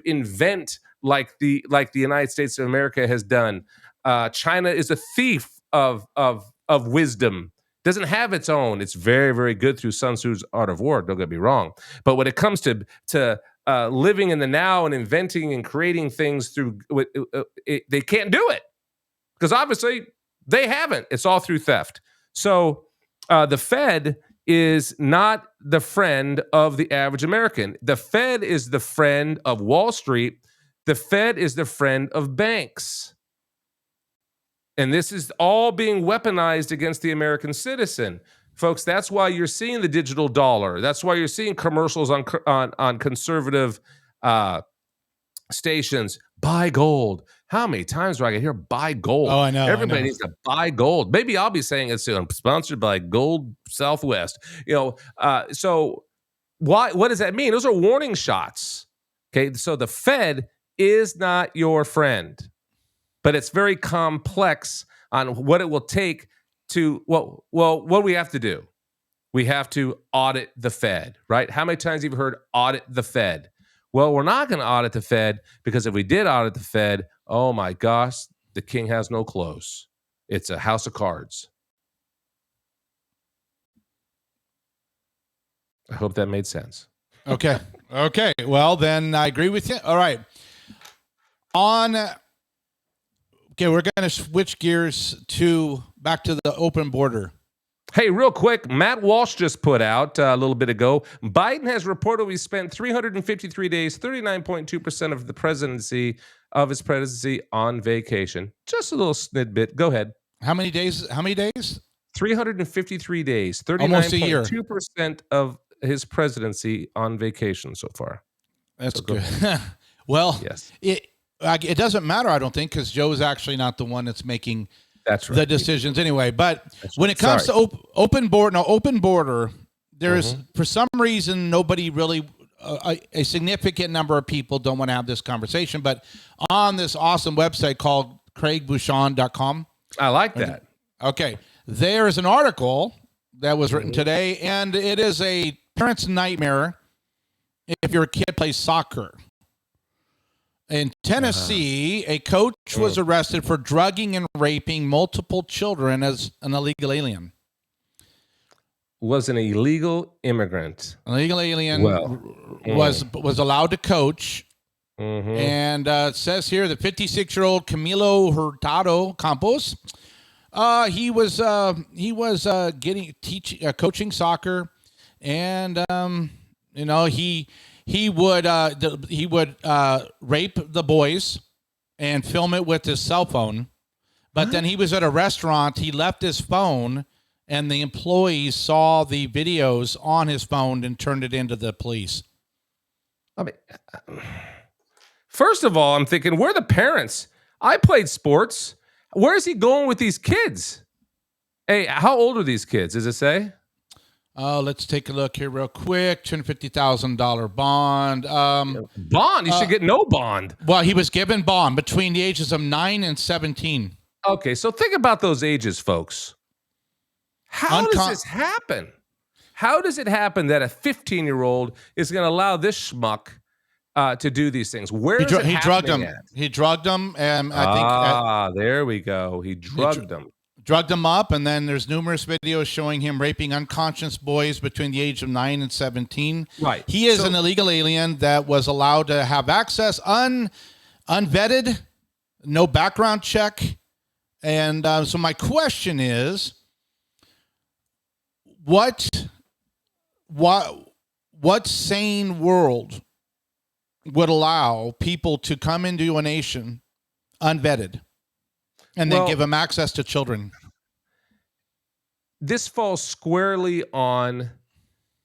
Speaker 1: invent like the United States of America has done. China is a thief of wisdom. Doesn't have its own. It's very, very good through Sun Tzu's Art of War. Don't get me wrong. But when it comes to living in the now and inventing and creating things through, they can't do it because obviously they haven't. It's all through theft. So the Fed is not the friend of the average American. The Fed is the friend of Wall Street. The Fed is the friend of banks. And this is all being weaponized against the American citizen. Folks, that's why you're seeing the digital dollar. That's why you're seeing commercials on conservative stations. Buy gold. How many times do I get hear buy gold?
Speaker 2: Oh, I know.
Speaker 1: Everybody needs to buy gold. Maybe I'll be saying it soon. I'm sponsored by Gold Southwest. So what does that mean? Those are warning shots. Okay, so the Fed is not your friend. But it's very complex on what it will take to, what do we have to do? We have to audit the Fed, right? How many times have you heard audit the Fed? Well, we're not going to audit the Fed because if we did audit the Fed, oh my gosh, the king has no clothes. It's a house of cards. I hope that made sense.
Speaker 2: Okay. Well, then I agree with you. All right. Okay, we're going to switch gears back to the open border.
Speaker 1: Hey, real quick, Matt Walsh just put out a little bit ago, Biden has reportedly spent 353 days, 39.2% of his presidency on vacation. Just a little snidbit. Go ahead.
Speaker 2: How many days?
Speaker 1: 353 days,
Speaker 2: almost a year.
Speaker 1: 39.2% of his presidency on vacation so far.
Speaker 2: That's good. Well,
Speaker 1: yes.
Speaker 2: It doesn't matter, I don't think, because Joe's actually not the one that's making the decisions anyway. But when it comes to open border, there's for some reason nobody really, a significant number of people don't want to have this conversation. But on this awesome website called CraigBouchon.com.
Speaker 1: I like that.
Speaker 2: Okay. There's an article that was written today, and it is a parent's nightmare if your kid plays soccer. In Tennessee, a coach was arrested for drugging and raping multiple children as an illegal alien.
Speaker 1: Was an illegal immigrant.
Speaker 2: An illegal alien was allowed to coach. And it says here the 56-year-old Camilo Hurtado Campos, he was coaching soccer, and he would rape the boys and film it with his cell phone. But then he was at a restaurant. He left his phone, and the employees saw the videos on his phone and turned it into the police.
Speaker 1: I mean, first of all, I'm thinking, where are the parents? I played sports. Where is he going with these kids? Hey, how old are these kids? Does it say?
Speaker 2: Let's take a look here real quick. $250,000 bond.
Speaker 1: Bond? You should get no bond.
Speaker 2: Well, he was given bond between the ages of 9 and 17.
Speaker 1: Okay, so think about those ages, folks. How does this happen? How does it happen that a 15-year-old is going to allow this schmuck to do these things? Where is it
Speaker 2: he drugged him.
Speaker 1: at?
Speaker 2: He drugged him, and I think.
Speaker 1: There we go. He drugged him.
Speaker 2: drugged him up, and then there's numerous videos showing him raping unconscious boys between the age of 9 and 17.
Speaker 1: Right.
Speaker 2: He is
Speaker 1: So-
Speaker 2: an illegal alien that was allowed to have access unvetted, no background check. And so my question is, what sane world would allow people to come into a nation unvetted and then
Speaker 1: Well-
Speaker 2: give them access to children?
Speaker 1: This falls squarely on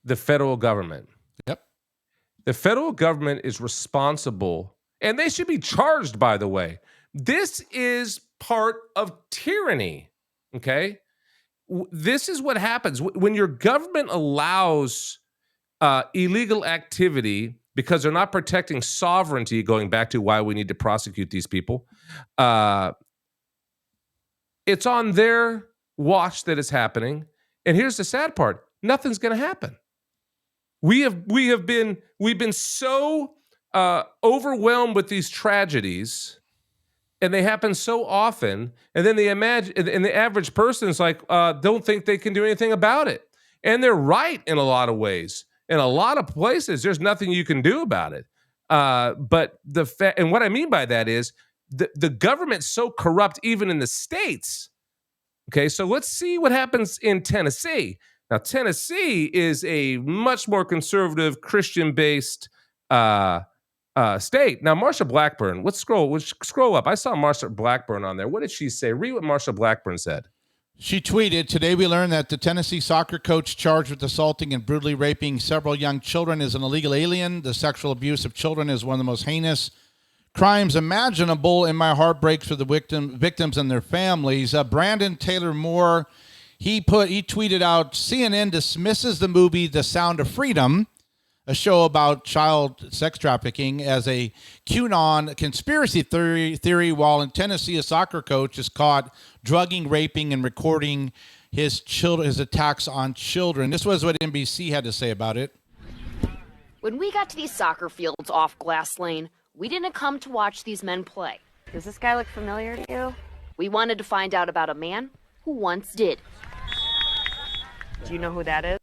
Speaker 1: the federal government.
Speaker 2: Yep.
Speaker 1: The federal government is responsible, and they should be charged, by the way. This is part of tyranny, okay? This is what happens when your government allows illegal activity because they're not protecting sovereignty, going back to why we need to prosecute these people. It's on their watch that it's happening. And here's the sad part. Nothing's going to happen. We've been so overwhelmed with these tragedies, and they happen so often, and then the average person is like, don't think they can do anything about it. And they're right in a lot of ways. In a lot of places, there's nothing you can do about it. But and what I mean by that is the government's so corrupt, even in the states. Okay, so let's see what happens in Tennessee. Now, Tennessee is a much more conservative, Christian-based state. Now, Marsha Blackburn, let's scroll up. I saw Marsha Blackburn on there. What did she say? Read what Marsha Blackburn said.
Speaker 2: She tweeted, "Today we learned that the Tennessee soccer coach charged with assaulting and brutally raping several young children is an illegal alien. The sexual abuse of children is one of the most heinous crimes imaginable, and my heart breaks for the victims and their families." Brandon Taylor Moore, he tweeted out, CNN dismisses the movie The Sound of Freedom, a show about child sex trafficking, as a QAnon conspiracy theory, while in Tennessee, a soccer coach is caught drugging, raping, and recording his attacks on children. This was what NBC had to say about it.
Speaker 8: When we got to these soccer fields off Glass Lane, we didn't come to watch these men play.
Speaker 9: Does this guy look familiar to you?
Speaker 8: We wanted to find out about a man who once did.
Speaker 9: Do you know who that is?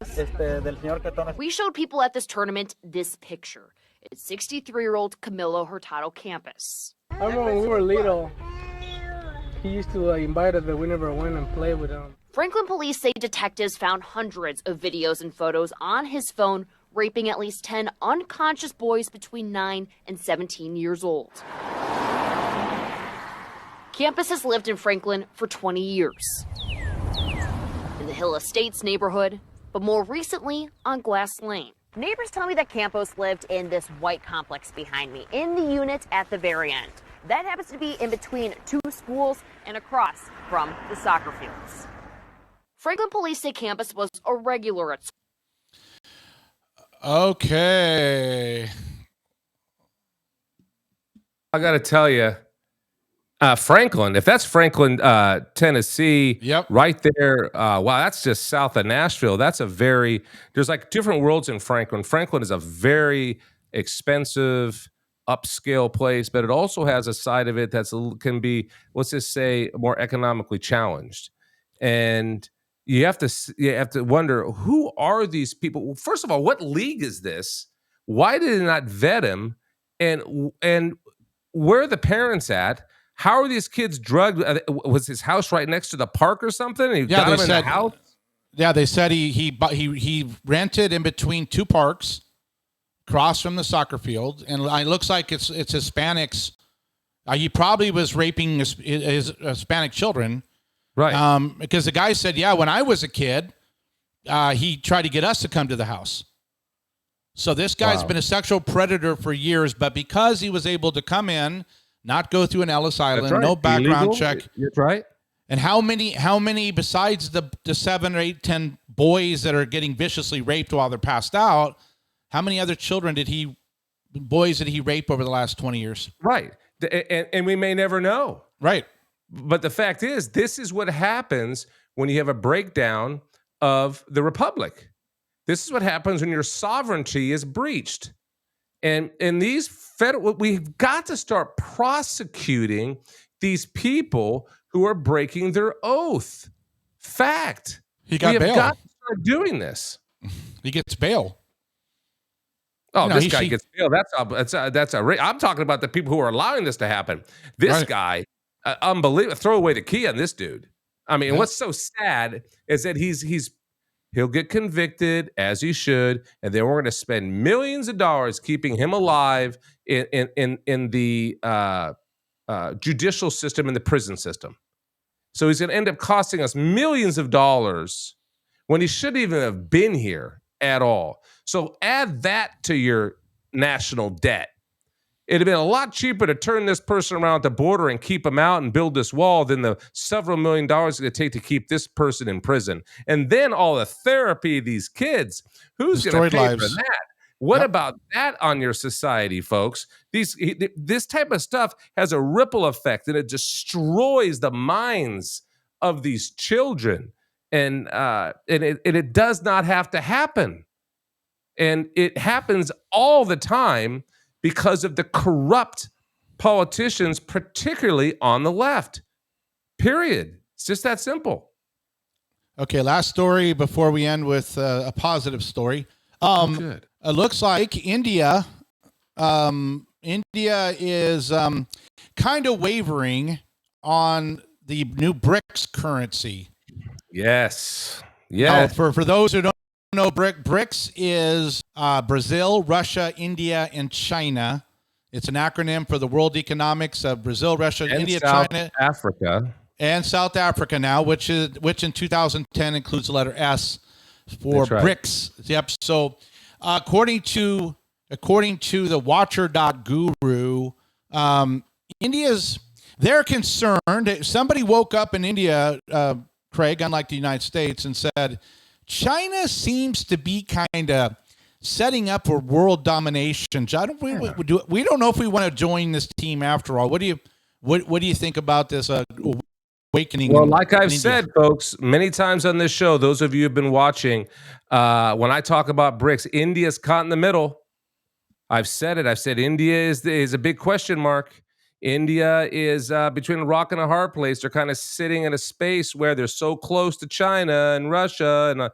Speaker 8: We showed people at this tournament this picture. It's 63-year-old Camilo Hurtado Campos.
Speaker 10: I remember when we were little, he used to invite us, but we never went and played with him.
Speaker 8: Franklin police say detectives found hundreds of videos and photos on his phone raping at least 10 unconscious boys between 9 and 17 years old. Campos has lived in Franklin for 20 years. In the Hill Estates neighborhood, but more recently on Glass Lane.
Speaker 9: Neighbors tell me that Campos lived in this white complex behind me, in the unit at the very end. That happens to be in between two schools and across from the soccer fields.
Speaker 8: Franklin police say Campos was a regular at school.
Speaker 2: Okay.
Speaker 1: I got to tell you, Franklin, if that's Franklin, Tennessee,
Speaker 2: Yep.
Speaker 1: right there. Wow, that's just south of Nashville. There's like different worlds in Franklin. Franklin is a very expensive, upscale place, but it also has a side of it can be, let's just say, more economically challenged. And you have to wonder, who are these people? Well, first of all, what league is this? Why did they not vet him? And where are the parents at? How are these kids drugged? Was his house right next to the park or something? And he got him in the house?
Speaker 2: Yeah, they said he rented in between two parks across from the soccer field, and it looks like it's Hispanics. He probably was raping his Hispanic children.
Speaker 1: Right.
Speaker 2: Because the guy said, yeah, when I was a kid, he tried to get us to come to the house. So this guy's been a sexual predator for years, but because he was able to come in, not go through an Ellis Island,
Speaker 1: Right.
Speaker 2: no background
Speaker 1: Illegal?
Speaker 2: check.
Speaker 1: That's right.
Speaker 2: And how many besides the 7 or 8, 10 boys that are getting viciously raped while they're passed out, how many other boys did he rape over the last 20 years?
Speaker 1: Right. And we may never know.
Speaker 2: Right.
Speaker 1: But the fact is, this is what happens when you have a breakdown of the republic. This is what happens when your sovereignty is breached. And we've got to start prosecuting these people who are breaking their oath. Fact.
Speaker 2: He got
Speaker 1: we have
Speaker 2: bail.
Speaker 1: got to start doing this.
Speaker 2: He gets bail.
Speaker 1: Oh,
Speaker 2: No,
Speaker 1: this guy gets bail. That's I'm talking about the people who are allowing this to happen. This
Speaker 2: Right.
Speaker 1: guy, unbelievable. Throw away the key on this dude. I mean,
Speaker 2: Yeah.
Speaker 1: what's so sad is that he'll get convicted as he should, and then we're going to spend millions of dollars keeping him alive in the judicial system, in the prison system. So he's going to end up costing us millions of dollars when he shouldn't even have been here at all. So add that to your national debt. It'd have been a lot cheaper to turn this person around at the border and keep him out and build this wall than the several $million it's going to take to keep this person in prison. And then all the therapy of these kids. Who's going to
Speaker 2: Destroyed
Speaker 1: pay
Speaker 2: lives.
Speaker 1: for that? What
Speaker 2: Yep.
Speaker 1: about that on your society, folks? This type of stuff has a ripple effect, and it destroys the minds of these children. And it does not have to happen. And it happens all the time because of the corrupt politicians, particularly on the left. Period. It's just that simple.
Speaker 2: Okay, last story before we end with a positive story.
Speaker 1: Good.
Speaker 2: It looks like India is kind of wavering on the new BRICS currency.
Speaker 1: Yes.
Speaker 2: Now,
Speaker 1: Yes.
Speaker 2: for those who don't know, BRICS is Brazil, Russia, India, and China. It's an acronym for the World Economics of Brazil, Russia,
Speaker 1: And
Speaker 2: India,
Speaker 1: South
Speaker 2: China,
Speaker 1: Africa.
Speaker 2: and South Africa now, which in 2010 includes the letter S for
Speaker 1: That's right.
Speaker 2: BRICS. Yep. So according to the Watcher.guru, they're concerned. Somebody woke up in India, Craig, unlike the United States, and said China seems to be kind of setting up for world domination. We don't know if we want to join this team after all. What do you think about this awakening?
Speaker 1: Well,
Speaker 2: in
Speaker 1: like I've
Speaker 2: India?
Speaker 1: said, folks, many times on this show, those of you who've been watching, when I talk about BRICS, India's caught in the middle. I've said it. I've said India is a big question mark. India is between a rock and a hard place. They're kind of sitting in a space where they're so close to China and Russia, and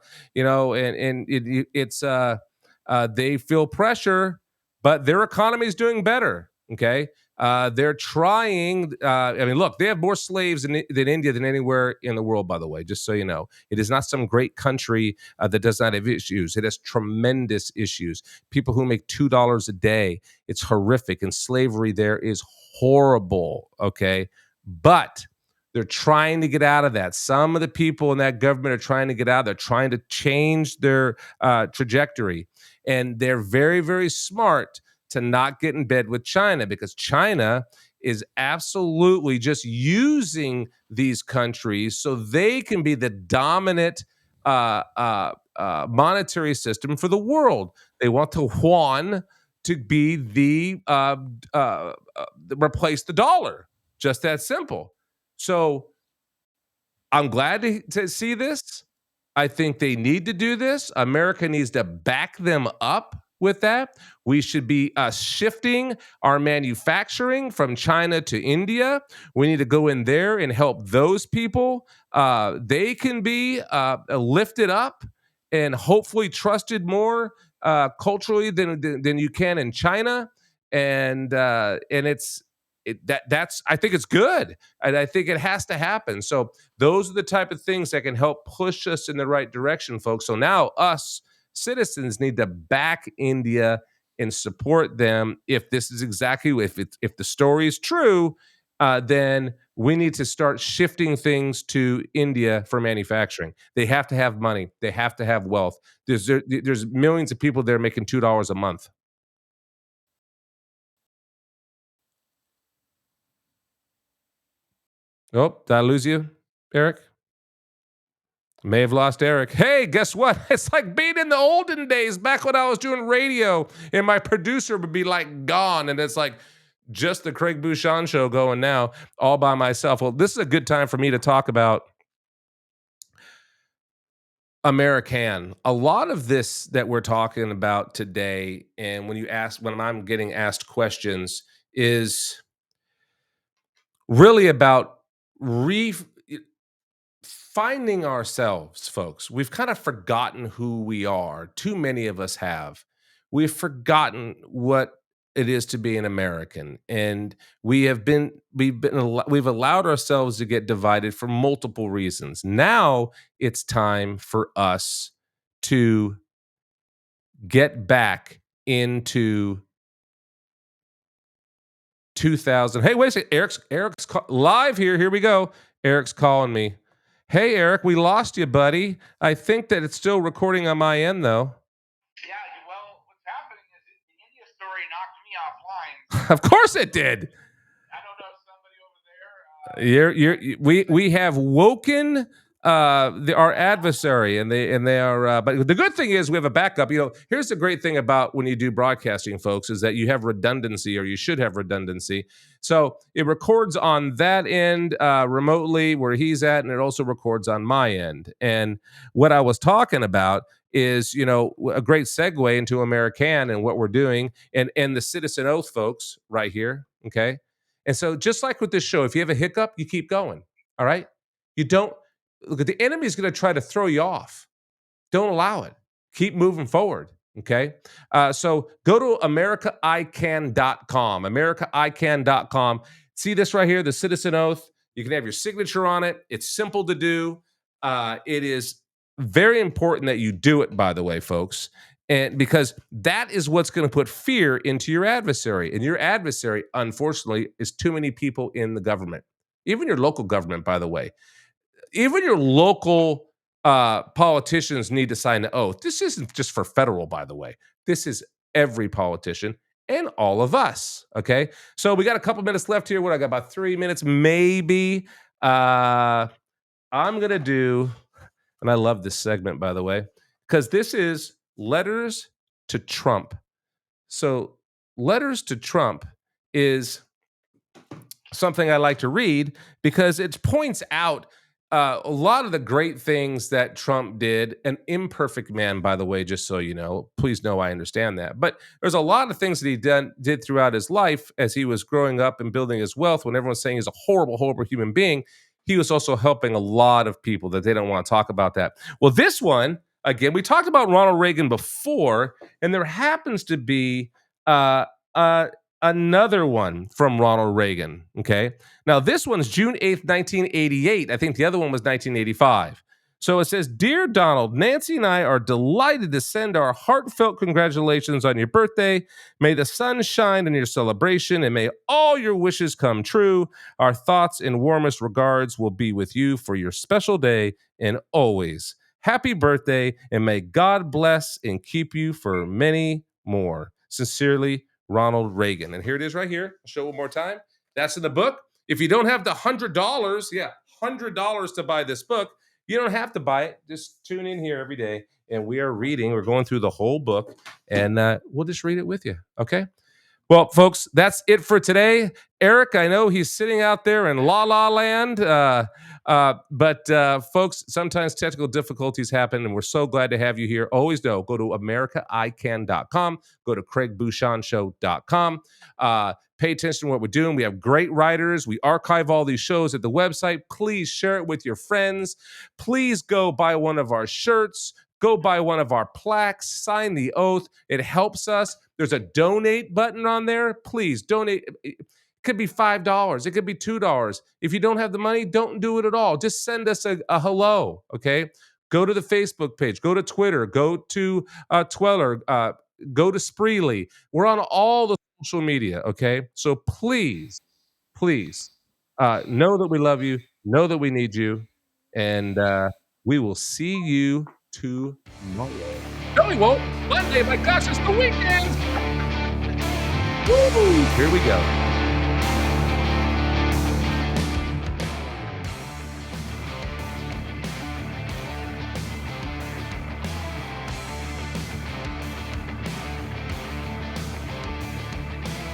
Speaker 1: they feel pressure, but their economy is doing better. Okay, they're trying. Look, they have more slaves than India than anywhere in the world. By the way, just so you know, it is not some great country that does not have issues. It has tremendous issues. People who make $2 a day. It's horrific, and slavery there is horrible. Okay, but they're trying to get out of that. Some of the people in that government are trying to get out. They're trying to change their trajectory, and they're very, very smart to not get in bed with China, because China is absolutely just using these countries so they can be the dominant monetary system for the world. They want the yuan to be the replace the dollar. Just that simple. So I'm glad to see this. I think they need to do this. America needs to back them up with that. We should be shifting our manufacturing from China to India. We need to go in there and help those people. They can be lifted up and hopefully trusted more culturally than you can in China. And that's I think it's good, and I think it has to happen. So those are the type of things that can help push us in the right direction, folks. So now us citizens need to back India and support them. If this is exactly if the story is true, then we need to start shifting things to India for manufacturing. They have to have money. They have to have wealth. There's millions of people there making $2 a month. Oh, did I lose you, Eric? May have lost Eric. Hey, guess what? It's like being in the olden days, back when I was doing radio, and my producer would be like gone, and it's like just the Craig Bouchon show going now, all by myself. Well, this is a good time for me to talk about American. A lot of this that we're talking about today, and when I'm getting asked questions, is really about finding ourselves, folks. We've kind of forgotten who we are. Too many of us have. We've forgotten what it is to be an American, and we've allowed ourselves to get divided for multiple reasons. Now it's time for us to get back into 2000. Hey, wait a second. Eric's live here. Here we go. Eric's calling me. Hey, Eric, we lost you, buddy. I think that it's still recording on my end, though.
Speaker 2: Yeah, well, what's happening is the India story knocked me offline.
Speaker 1: Of course it did.
Speaker 2: I don't know if somebody over there.
Speaker 1: We have woken our adversary, and they are. But the good thing is we have a backup. Here's the great thing about when you do broadcasting, folks, is that you have redundancy, or you should have redundancy. So it records on that end remotely where he's at, and it also records on my end. And what I was talking about is, a great segue into American and what we're doing, and the Citizen Oath, folks, right here. Okay. And so just like with this show, if you have a hiccup, you keep going. All right. You don't look at the enemy is going to try to throw you off. Don't allow it. Keep moving forward. Okay. So go to AmericaICan.com. AmericaICan.com. See this right here, the Citizen Oath. You can have your signature on it. It's simple to do. It is very important that you do it, by the way, folks. And because that is what's going to put fear into your adversary. And your adversary, unfortunately, is too many people in the government. Even your local government, by the way. Even your local politicians need to sign the oath. This isn't just for federal, by the way. This is every politician and all of us. Okay. So we got a couple minutes left here. I got about 3 minutes, maybe. I'm going to do, and I love this segment, by the way, because this is Letters to Trump. So Letters to Trump is something I like to read because it points out a lot of the great things that Trump did. An imperfect man, by the way, just so you know. Please know I understand that. But there's a lot of things that he did throughout his life as he was growing up and building his wealth. When everyone's saying he's a horrible, horrible human being, he was also helping a lot of people that they don't want to talk about that. Well, this one, again, we talked about Ronald Reagan before, and there happens to be another one from Ronald Reagan, okay? Now, this one's June 8th, 1988. I think the other one was 1985. So it says, Dear Donald, Nancy and I are delighted to send our heartfelt congratulations on your birthday. May the sun shine in your celebration, and may all your wishes come true. Our thoughts and warmest regards will be with you for your special day and always. Happy birthday, and may God bless and keep you for many more. Sincerely, Ronald Reagan. And here it is right here. I'll show it one more time. That's in the book. If you don't have the $100, $100 to buy this book, you don't have to buy it. Just tune in here every day, and we are reading. We're going through the whole book, and we'll just read it with you, okay? Well, folks, that's it for today. Eric, I know he's sitting out there in La La Land, but folks, sometimes technical difficulties happen, and we're so glad to have you here. Always know, go to AmericaICan.com, go to CraigBouchonshow.com. Pay attention to what we're doing. We have great writers. We archive all these shows at the website. Please share it with your friends. Please go buy one of our shirts. Go buy one of our plaques. Sign the oath. It helps us. There's a donate button on there. Please donate. It could be $5. It could be $2. If you don't have the money, don't do it at all. Just send us a hello, okay? Go to the Facebook page. Go to Twitter. Go to Tweller. Go to Spreely. We're on all the social media, okay? So please know that we love you. Know that we need you. And we will see you tomorrow. No, we won't. Monday, my gosh, it's the weekend. Woo! Here we go.